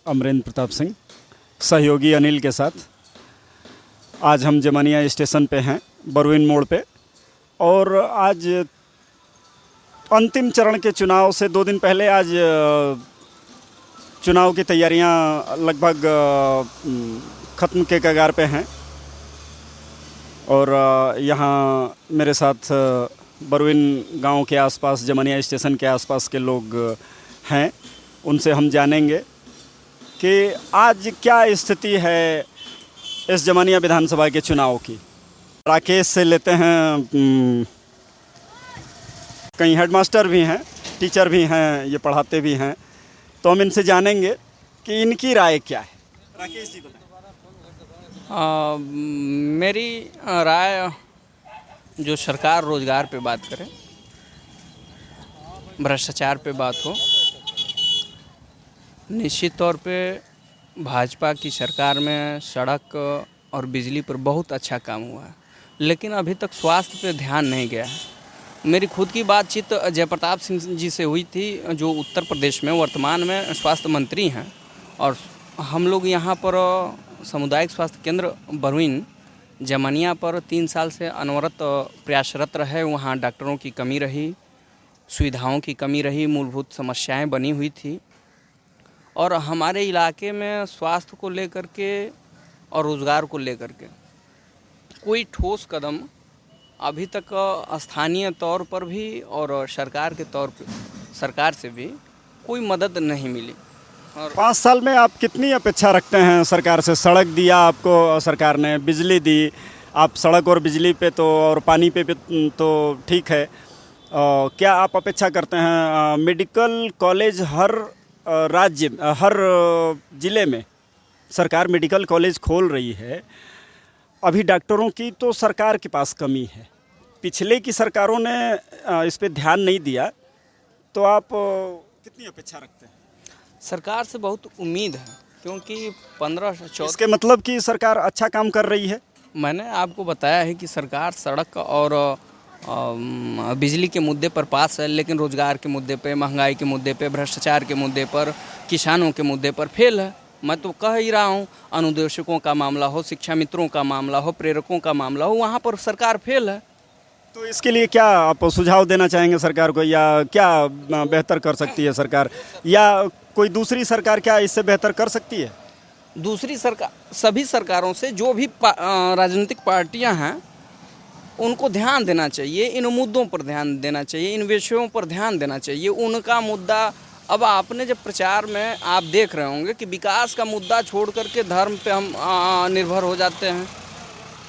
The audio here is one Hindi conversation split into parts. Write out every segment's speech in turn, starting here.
अमरेंद्र प्रताप सिंह, सहयोगी अनिल के साथ। आज हम जमनिया स्टेशन पे हैं, बरवीन मोड़ पे। और आज अंतिम चरण के चुनाव से 2 दिन पहले आज चुनाव की तैयारियां लगभग ख़त्म के कगार पे हैं। और यहाँ मेरे साथ बरवीन गांव के आसपास, जमनिया स्टेशन के आसपास के लोग हैं। उनसे हम जानेंगे कि आज क्या स्थिति है इस जमनिया विधानसभा के चुनाव की। राकेश से लेते हैं, कहीं हेडमास्टर भी हैं, टीचर भी हैं, ये पढ़ाते भी हैं, तो हम इनसे जानेंगे कि इनकी राय क्या है। राकेश जी बताएं। मेरी राय, जो सरकार रोज़गार पे बात करे, भ्रष्टाचार पे बात हो, निश्चित तौर पे भाजपा की सरकार में सड़क और बिजली पर बहुत अच्छा काम हुआ है, लेकिन अभी तक स्वास्थ्य पे ध्यान नहीं गया है। मेरी खुद की बातचीत जयप्रताप सिंह जी से हुई थी, जो उत्तर प्रदेश में वर्तमान में स्वास्थ्य मंत्री हैं। और हम लोग यहाँ पर सामुदायिक स्वास्थ्य केंद्र बरवीन जमनिया पर 3 साल से अनवरत प्रयासरत रहे। वहाँ डॉक्टरों की कमी रही, सुविधाओं की कमी रही, मूलभूत समस्याएं बनी हुई थी। और हमारे इलाके में स्वास्थ्य को लेकर के और रोज़गार को लेकर के कोई ठोस कदम अभी तक स्थानीय तौर पर भी और सरकार के तौर पर, सरकार से भी कोई मदद नहीं मिली। और 5 साल में आप कितनी अपेक्षा रखते हैं सरकार से? सड़क दिया आपको सरकार ने, बिजली दी, आप सड़क और बिजली पे तो और पानी पे तो ठीक है। क्या आप अपेक्षा करते हैं मेडिकल कॉलेज हर राज्य, हर ज़िले में सरकार मेडिकल कॉलेज खोल रही है, अभी डॉक्टरों की तो सरकार के पास कमी है। पिछले की सरकारों ने इस पे ध्यान नहीं दिया, तो आप कितनी अपेक्षा रखते हैं? सरकार से बहुत उम्मीद है, क्योंकि 15 से 14 इसके मतलब कि सरकार अच्छा काम कर रही है। मैंने आपको बताया है कि सरकार सड़क और बिजली के मुद्दे पर पास है, लेकिन रोज़गार के मुद्दे पे, महंगाई के मुद्दे पे, भ्रष्टाचार के मुद्दे पर, किसानों के मुद्दे पर फेल है। मैं तो कह ही रहा हूँ, अनुदेशकों का मामला हो, शिक्षा मित्रों का मामला हो, प्रेरकों का मामला हो, वहाँ पर सरकार फेल है। तो इसके लिए क्या आप सुझाव देना चाहेंगे सरकार को, या क्या बेहतर कर सकती है सरकार, या कोई दूसरी सरकार क्या इससे बेहतर कर सकती है? दूसरी सरकार, सभी सरकारों से, जो भी राजनीतिक पार्टियां हैं, उनको ध्यान देना चाहिए, इन मुद्दों पर ध्यान देना चाहिए, इन विषयों पर ध्यान देना चाहिए। उनका मुद्दा, अब आपने जब प्रचार में आप देख रहे होंगे कि विकास का मुद्दा छोड़ करके धर्म पे हम निर्भर हो जाते हैं।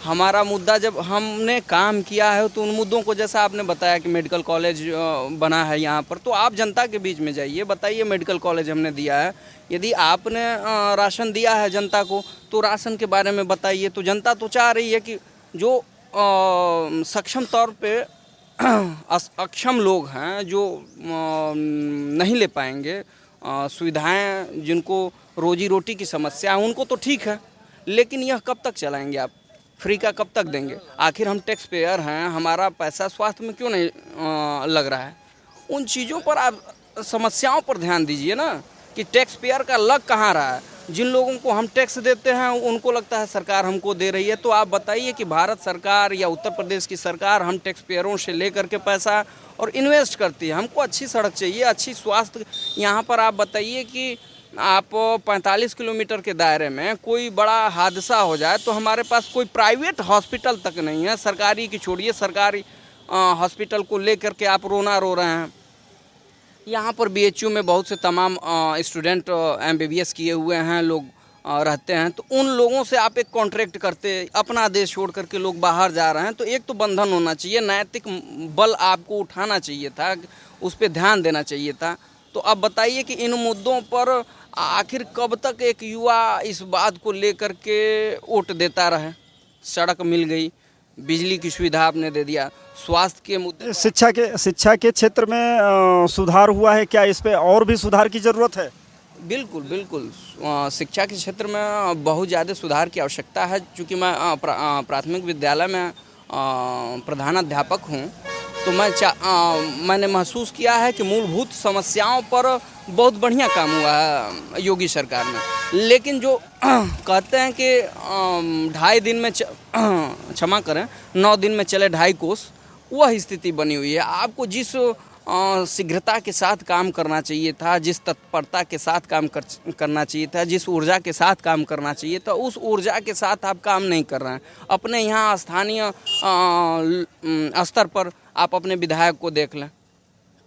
हमारा मुद्दा, जब हमने काम किया है तो उन मुद्दों को, जैसा आपने बताया कि मेडिकल कॉलेज बना है यहाँ पर, तो आप जनता के बीच में जाइए, बताइए मेडिकल कॉलेज हमने दिया है। यदि आपने राशन दिया है जनता को, तो राशन के बारे में बताइए। तो जनता तो चाह रही है कि जो सक्षम तौर पे अक्षम लोग हैं, जो नहीं ले पाएंगे सुविधाएं, जिनको रोजी रोटी की समस्या है, उनको तो ठीक है, लेकिन यह कब तक चलाएंगे आप? फ्री का कब तक देंगे? आखिर हम टैक्स पेयर हैं, हमारा पैसा स्वास्थ्य में क्यों नहीं लग रहा है? उन चीज़ों पर आप, समस्याओं पर ध्यान दीजिए ना, कि टैक्स पेयर का लग कहाँ रहा है। जिन लोगों को हम टैक्स देते हैं उनको लगता है सरकार हमको दे रही है। तो आप बताइए कि भारत सरकार या उत्तर प्रदेश की सरकार हम टैक्स पेयरों से लेकर के पैसा और इन्वेस्ट करती है। हमको अच्छी सड़क चाहिए, अच्छी स्वास्थ्य। यहाँ पर आप बताइए कि आप 45 किलोमीटर के दायरे में कोई बड़ा हादसा हो जाए तो हमारे पास कोई प्राइवेट हॉस्पिटल तक नहीं है। सरकारी की छोड़िए, सरकारी हॉस्पिटल को लेकर के आप रोना रो रहे हैं। यहाँ पर बीएचयू में बहुत से तमाम स्टूडेंट एमबीबीएस किए हुए हैं लोग रहते हैं। तो उन लोगों से आप एक कॉन्ट्रैक्ट करते, अपना देश छोड़ करके लोग बाहर जा रहे हैं, तो एक तो बंधन होना चाहिए, नैतिक बल आपको उठाना चाहिए था, उस पर ध्यान देना चाहिए था। तो अब बताइए कि इन मुद्दों पर आखिर कब तक एक युवा इस बात को लेकर के वोट देता रहे? सड़क मिल गई, बिजली की सुविधा आपने दे दिया, स्वास्थ्य के मुद्दे, शिक्षा के क्षेत्र में सुधार हुआ है क्या? इस पे और भी सुधार की ज़रूरत है? बिल्कुल बिल्कुल, शिक्षा के क्षेत्र में बहुत ज़्यादा सुधार की आवश्यकता है। चूँकि मैं प्राथमिक विद्यालय में प्रधानाध्यापक हूँ, तो मैंने महसूस किया है कि मूलभूत समस्याओं पर बहुत बढ़िया काम हुआ है योगी सरकार में। लेकिन जो कहते हैं कि 2.5 दिन में क्षमा करें 9 दिन में चले 2.5 कोस, वह स्थिति बनी हुई है। आपको जिस शीघ्रता के साथ काम करना चाहिए था, जिस तत्परता के साथ काम करना चाहिए था, जिस ऊर्जा के साथ काम करना चाहिए था, उस ऊर्जा के साथ आप काम नहीं कर रहे हैं। अपने यहाँ स्थानीय स्तर पर आप अपने विधायक को देख लें,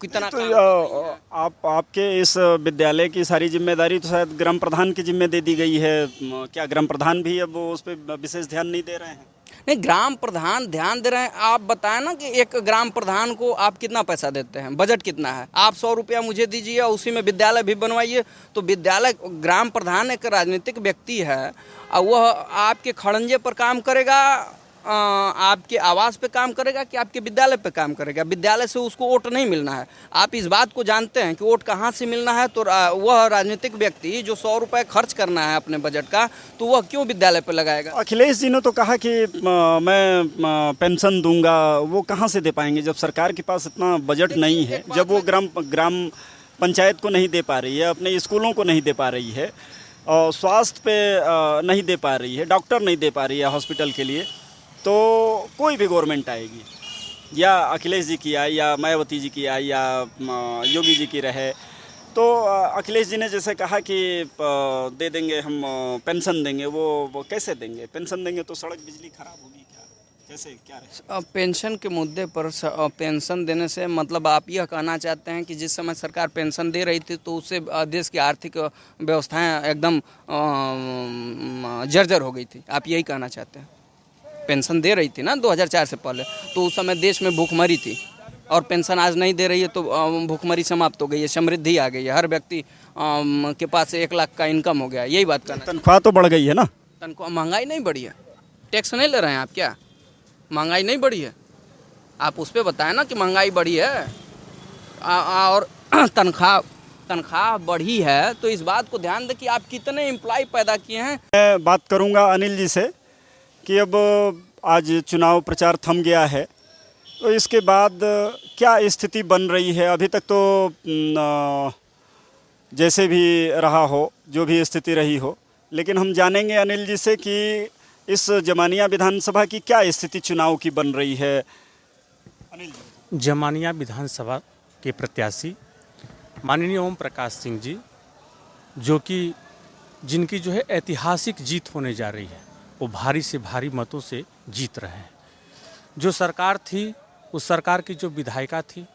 कितना तो आपके इस विद्यालय की सारी जिम्मेदारी तो शायद ग्राम प्रधान की जिम्मे दे दी गई है। क्या ग्राम प्रधान भी अब उस पर विशेष ध्यान नहीं दे रहे हैं? नहीं, ग्राम प्रधान ध्यान दे रहे हैं। आप बताएं ना कि एक ग्राम प्रधान को आप कितना पैसा देते हैं, बजट कितना है? आप 100 रुपया मुझे दीजिए और उसी में विद्यालय भी बनवाइए। तो विद्यालय, ग्राम प्रधान एक राजनीतिक व्यक्ति है और वह आपके खड़ंजे पर काम करेगा, आपके आवास पे काम करेगा कि आपके विद्यालय पे काम करेगा? विद्यालय से उसको वोट नहीं मिलना है। आप इस बात को जानते हैं कि वोट कहाँ से मिलना है। तो वह राजनीतिक व्यक्ति जो 100 रुपये खर्च करना है अपने बजट का, तो वह क्यों विद्यालय पे लगाएगा? अखिलेश जी ने तो कहा कि मैं पेंशन दूंगा, वो कहाँ से दे पाएंगे जब सरकार के पास इतना बजट नहीं है, जब वो ग्राम पंचायत को नहीं दे पा रही है, अपने स्कूलों को नहीं दे पा रही है, और स्वास्थ्य पे नहीं दे पा रही है, डॉक्टर नहीं दे पा रही है हॉस्पिटल के लिए। तो कोई भी गवर्नमेंट आएगी, या अखिलेश जी की आए, या मायावती जी की आए, या योगी जी की रहे, तो अखिलेश जी ने जैसे कहा कि दे देंगे हम, पेंशन देंगे, वो कैसे देंगे? पेंशन देंगे तो सड़क बिजली खराब होगी क्या? कैसे क्या रहे? पेंशन के मुद्दे पर पेंशन देने से मतलब आप यह कहना चाहते हैं कि जिस समय सरकार पेंशन दे रही थी तो उससे देश की आर्थिक व्यवस्थाएं एकदम जर्जर हो गई थी, आप यही कहना चाहते हैं? पेंशन दे रही थी ना 2004 से पहले, तो उस समय देश में भूखमरी थी, और पेंशन आज नहीं दे रही है तो भूखमरी समाप्त हो गई है, समृद्धि आ गई है, हर व्यक्ति के पास 1 लाख का इनकम हो गया। यही बात करना। तनख्वाह तो बढ़ गई है ना? तनख्वाह, महंगाई नहीं बढ़ी है? टैक्स नहीं ले रहे हैं आप क्या? महंगाई नहीं बढ़ी है? आप उस पर बताएं ना कि महंगाई बढ़ी है और तनख्वाह बढ़ी है, तो इस बात को ध्यान दें कि आप कितने एम्प्लॉय पैदा किए हैं। मैं बात करूंगा अनिल जी से कि अब आज चुनाव प्रचार थम गया है, तो इसके बाद क्या स्थिति बन रही है? अभी तक तो जैसे भी रहा हो, जो भी स्थिति रही हो, लेकिन हम जानेंगे अनिल जी से कि इस जमानिया विधानसभा की क्या स्थिति चुनाव की बन रही है। अनिल जी। जमानिया विधानसभा के प्रत्याशी माननीय ओम प्रकाश सिंह जी, जो कि जिनकी जो है ऐतिहासिक जीत होने जा रही है, वो भारी से भारी मतों से जीत रहे हैं। जो सरकार थी, उस सरकार की जो विधायिका थी,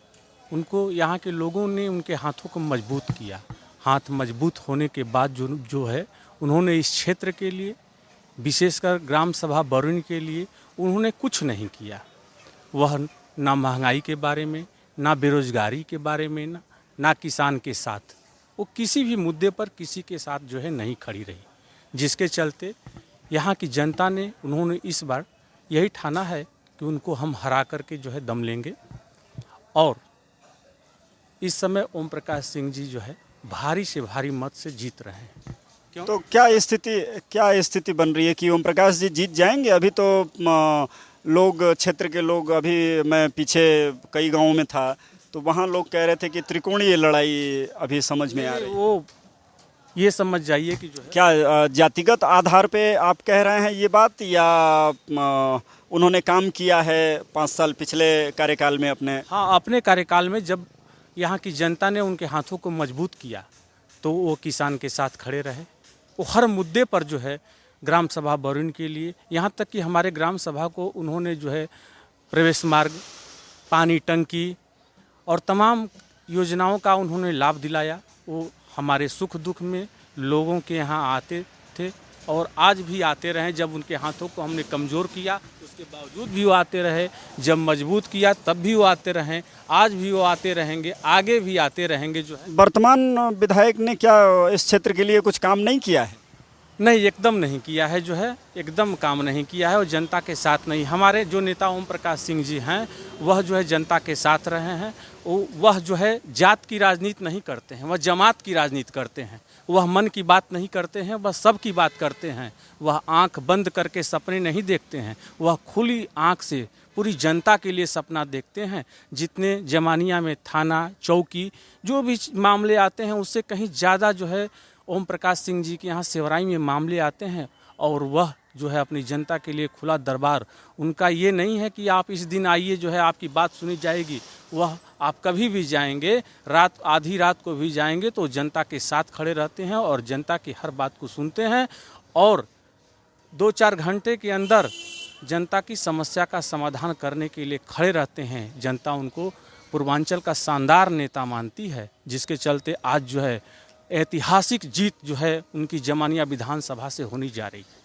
उनको यहाँ के लोगों ने उनके हाथों को मजबूत किया। हाथ मजबूत होने के बाद जो है उन्होंने इस क्षेत्र के लिए, विशेषकर ग्राम सभा बरौनी के लिए उन्होंने कुछ नहीं किया। वह ना महंगाई के बारे में, ना बेरोजगारी के बारे में, ना किसान के साथ, वो किसी भी मुद्दे पर किसी के साथ जो है नहीं खड़ी रही, जिसके चलते यहाँ की जनता ने, उन्होंने इस बार यही ठाना है कि उनको हम हरा करके जो है दम लेंगे। और इस समय ओम प्रकाश सिंह जी जो है भारी से भारी मत से जीत रहे हैं। क्यों? तो क्या स्थिति बन रही है कि ओम प्रकाश जी जीत जाएंगे? अभी तो लोग, क्षेत्र के लोग, अभी मैं पीछे कई गांवों में था तो वहाँ लोग कह रहे थे कि त्रिकोणीय लड़ाई अभी समझ में आ रही है। वो ये समझ जाइए कि जो है, क्या जातिगत आधार पे आप कह रहे हैं ये बात, या उन्होंने काम किया है 5 साल पिछले कार्यकाल में अपने? हाँ, अपने कार्यकाल में जब यहाँ की जनता ने उनके हाथों को मजबूत किया तो वो किसान के साथ खड़े रहे। वो हर मुद्दे पर जो है ग्राम सभा बरौनी के लिए, यहाँ तक कि हमारे ग्राम सभा को उन्होंने जो है प्रवेश मार्ग, पानी टंकी और तमाम योजनाओं का उन्होंने लाभ दिलाया। वो हमारे सुख दुख में लोगों के यहाँ आते थे और आज भी आते रहे। जब उनके हाथों को हमने कमज़ोर किया उसके बावजूद भी वो आते रहे, जब मजबूत किया तब भी वो आते रहे, आज भी वो आते रहेंगे, आगे भी आते रहेंगे। जो है वर्तमान विधायक ने क्या इस क्षेत्र के लिए कुछ काम नहीं किया है? नहीं, एकदम नहीं किया है, जो है एकदम काम नहीं किया है और जनता के साथ नहीं। हमारे जो नेता ओम प्रकाश सिंह जी हैं वह जो है जनता के साथ रहे हैं। वह जो है जात की राजनीति नहीं करते हैं, वह जमात की राजनीति करते हैं। वह मन की बात नहीं करते हैं, वह सब की बात करते हैं। वह आंख बंद करके सपने नहीं देखते हैं, वह खुली आंख से पूरी जनता के लिए सपना देखते हैं। जितने जमानिया में थाना चौकी जो भी मामले आते हैं उससे कहीं ज़्यादा जो है ओम प्रकाश सिंह जी के यहाँ सेवराई में मामले आते हैं और वह जो है अपनी जनता के लिए खुला दरबार। उनका ये नहीं है कि आप इस दिन आइए जो है आपकी बात सुनी जाएगी। वह आप कभी भी जाएंगे, रात आधी रात को भी जाएंगे तो जनता के साथ खड़े रहते हैं और जनता की हर बात को सुनते हैं और 2-4 घंटे के अंदर जनता की समस्या का समाधान करने के लिए खड़े रहते हैं। जनता उनको पूर्वांचल का शानदार नेता मानती है, जिसके चलते आज जो है ऐतिहासिक जीत जो है उनकी जमानिया विधानसभा से होनी जा रही है।